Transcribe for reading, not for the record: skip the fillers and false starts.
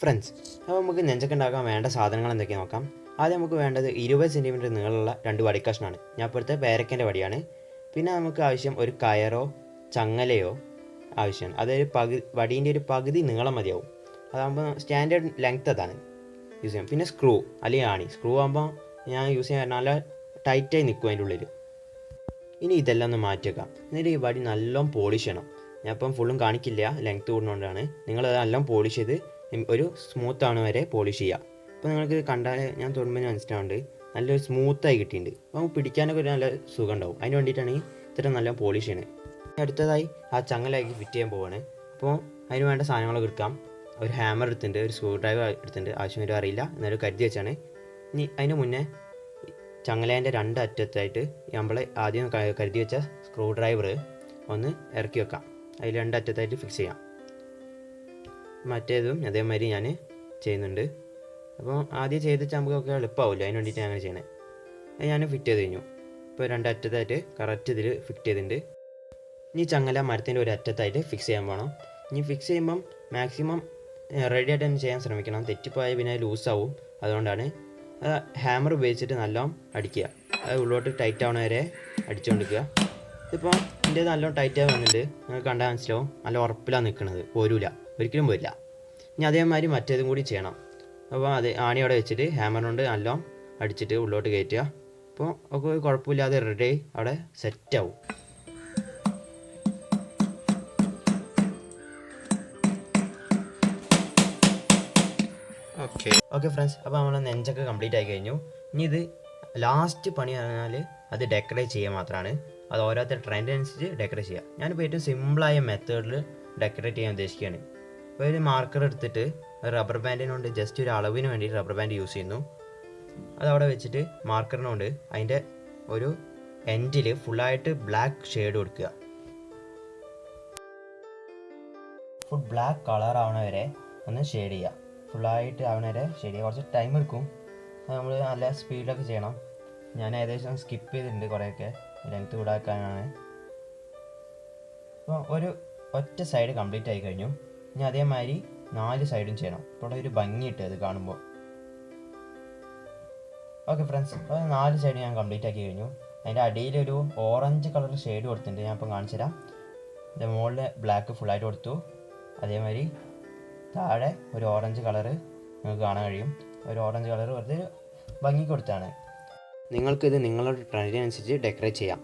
Friends, അപ്പോൾ നമുക്ക് നെഞ്ചൊക്കെ ഉണ്ടാക്കാൻ വേണ്ട സാധനങ്ങൾ എന്തൊക്കെയാണ് നോക്കാം. ആദ്യം നമുക്ക് വേണ്ടത് 20 സെൻറ്റിമീറ്റർ നീളമുള്ള 2 വടിക്കഷ്ണമാണ്. ഞാൻ ഇപ്പോഴത്തെ പേരക്കൻ്റെ വടിയാണ്. പിന്നെ നമുക്ക് ആവശ്യം ഒരു കയറോ ചങ്ങലയോ ആവശ്യമാണ്. അതൊരു വടീൻ്റെ ഒരു പകുതി നീളം മതിയാവും. അതാകുമ്പോൾ സ്റ്റാൻഡേർഡ് ലെങ്ത് അതാണ് യൂസ് ചെയ്യാം. പിന്നെ സ്ക്രൂ അല്ലെങ്കിൽ ആണി. സ്ക്രൂ ആകുമ്പോൾ ഞാൻ യൂസ് ചെയ്യാൻ നല്ല ടൈറ്റായി നിൽക്കും അതിൻ്റെ ഉള്ളിൽ. ഇനി ഇതെല്ലാം ഒന്ന് മാറ്റി വെക്കാം. എന്നിട്ട് ഈ വടി നല്ലോണം പോളിഷ് ചെയ്യണം. ഞാൻ ഇപ്പം ഫുള്ളും കാണിക്കില്ല, ലെങ്ത്ത് കൂടുന്നതുകൊണ്ടാണ്. നിങ്ങളത് നല്ലോണം പോളിഷ് ചെയ്ത് ഒരു സ്മൂത്ത് ആണ് വരെ പോളിഷ് ചെയ്യുക. അപ്പോൾ നിങ്ങൾക്ക് കണ്ടാൽ ഞാൻ തൊടുമ്പോൾ മനസ്സിലാവുന്നുണ്ട് നല്ലൊരു സ്മൂത്തായി കിട്ടിയിട്ടുണ്ട്. അപ്പോൾ പിടിക്കാനൊക്കെ ഒരു നല്ല സുഖം ഉണ്ടാവും. അതിന് വേണ്ടിയിട്ടാണ് ഇത്ര നല്ല പോളിഷ് ചെയ്യുന്നത്. അടുത്തതായി ആ ചങ്ങലാക്കി ഫിറ്റ് ചെയ്യാൻ പോവുകയാണ്. അപ്പോൾ അതിന് വേണ്ട സാധനങ്ങളൊക്കെ എടുക്കാം. ഒരു ഹാമർ എടുത്തിട്ടുണ്ട്, ഒരു സ്ക്രൂ ഡ്രൈവർ എടുത്തിട്ടുണ്ട്. ആവശ്യം വരും അറിയില്ല, എന്നാലും കരുതി വെച്ചാണ്. ഇനി അതിന് മുന്നേ ചങ്ങലേൻ്റെ 2 അറ്റത്തായിട്ട് നമ്മൾ ആദ്യം കരുതി വെച്ച സ്ക്രൂ ഡ്രൈവർ ഒന്ന് ഇറക്കി വെക്കാം. അതിൽ 2 അറ്റത്തായിട്ട് ഫിക്സ് ചെയ്യാം. മറ്റേതും അതേമാതിരി ഞാൻ ചെയ്യുന്നുണ്ട്. അപ്പോൾ ആദ്യം ചെയ്ത് വെച്ചാൽ നമുക്കൊക്കെ എളുപ്പമാവില്ല, അതിന് വേണ്ടിയിട്ട് അങ്ങനെ ചെയ്യണേ. അത് ഞാൻ ഫിറ്റ് ചെയ്ത് കഴിഞ്ഞു. ഇപ്പോൾ 2 അറ്റത്തായിട്ട് കറക്റ്റ് ഇതിൽ ഫിറ്റ് ചെയ്തിട്ടുണ്ട്. ഇനി ചങ്ങല മരത്തിൻ്റെ ഒരു അറ്റത്തായിട്ട് ഫിക്സ് ചെയ്യാൻ പോകണം. ഇനി ഫിക്സ് ചെയ്യുമ്പം മാക്സിമം റെഡി ആയിട്ട് തന്നെ ചെയ്യാൻ ശ്രമിക്കണം. തെറ്റിപ്പോയാൽ പിന്നെ ലൂസാവും. അതുകൊണ്ടാണ് ഹാമർ ഉപയോഗിച്ചിട്ട് നല്ലോണം അടിക്കുക. അത് ഉള്ളോട്ട് ടൈറ്റ് ആവണ വരെ അടിച്ചുകൊണ്ടിരിക്കുക. ഇതിപ്പോൾ എൻ്റെ നല്ലോണം ടൈറ്റായി വന്നിട്ടുണ്ട്. നിങ്ങൾക്ക് കണ്ടാൽ മനസ്സിലാവും നല്ല ഉറപ്പിലാണ് നിൽക്കുന്നത്, പോരില്ല, ഒരിക്കലും പോരില്ല. ഇനി അതേമാതിരി മറ്റേതും കൂടി ചെയ്യണം. അപ്പോൾ അത് ആണി അവിടെ വെച്ചിട്ട് ഹാമർ കൊണ്ട് നല്ലോണം അടിച്ചിട്ട് ഉള്ളോട്ട് കയറ്റുക. അപ്പോൾ ഒക്കെ കുഴപ്പമില്ലാതെ റെഡി അവിടെ സെറ്റാവും. ഓക്കെ ഫ്രണ്ട്സ്, അപ്പോൾ നമ്മൾ നെഞ്ചൊക്കെ കംപ്ലീറ്റ് ആയി കഴിഞ്ഞു. ഇനി ഇത് ലാസ്റ്റ് പണി പറഞ്ഞാൽ അത് ഡെക്കറേറ്റ് ചെയ്യുക മാത്രമാണ്. അത് ഓരോരുത്തർ ട്രെൻഡ് അനുസരിച്ച് ഡെക്കറേറ്റ് ചെയ്യുക. ഞാനിപ്പോൾ ഏറ്റവും സിമ്പിളായ മെത്തേഡിൽ ഡെക്കറേറ്റ് ചെയ്യാൻ ഉദ്ദേശിക്കുകയാണ്. അപ്പോൾ ഒരു മാർക്കർ എടുത്തിട്ട് റബ്ബർ ബാൻഡിനുകൊണ്ട് ജസ്റ്റ് ഒരു അളവിന് വേണ്ടി റബ്ബർ ബാൻഡ് യൂസ് ചെയ്യുന്നു. അതവിടെ വെച്ചിട്ട് മാർക്കറിനുകൊണ്ട് അതിൻ്റെ ഒരു എൻഡിൽ ഫുള്ളായിട്ട് ബ്ലാക്ക് ഷെയ്ഡ് കൊടുക്കുക. ഫുൾ ബ്ലാക്ക് കളർ ആവണ വരെ ഒന്ന് ഷെയ്ഡ് ചെയ്യുക. ഫുള്ളായിട്ട് ആവണ വരെ ഷെയ്ഡ് ചെയ്യുക. കുറച്ച് ടൈം എടുക്കും. അത് നമ്മൾ നല്ല സ്പീഡിലൊക്കെ ചെയ്യണം. ഞാൻ ഏകദേശം സ്കിപ്പ് ചെയ്തിട്ടുണ്ട് കുറേയൊക്കെ, ലെങ്ത്ത് കൂടാക്കാനാണ്. അപ്പോൾ ഒരു ഒറ്റ സൈഡ് കംപ്ലീറ്റ് ആയി കഴിഞ്ഞു. ഇനി അതേമാതിരി 4 സൈഡും ചെയ്യണം. ഇപ്പോൾ ഒരു ഭംഗിയിട്ട് അത് കാണുമ്പോൾ. ഓക്കെ ഫ്രണ്ട്സ്, അപ്പോൾ 4 സൈഡ് ഞാൻ കംപ്ലീറ്റ് ആക്കി കഴിഞ്ഞു. അതിൻ്റെ അടിയിലൊരു ഓറഞ്ച് കളർ ഷെയ്ഡ് കൊടുത്തിട്ടുണ്ട്. ഞാൻ ഇപ്പം കാണിച്ചു തരാം. ഇതിൻ്റെ മുകളിൽ ബ്ലാക്ക് ഫുള്ളായിട്ട് കൊടുത്തു. അതേമാതിരി താഴെ ഒരു ഓറഞ്ച് കളറ് നിങ്ങൾക്ക് കാണാൻ കഴിയും. ഒരു ഓറഞ്ച് കളർ വെറുതെ ഭംഗി കൊടുത്താണ്. നിങ്ങൾക്കിത് നിങ്ങളുടെ ട്രെൻഡിനനുസരിച്ച് ഡെക്കറേറ്റ് ചെയ്യാം.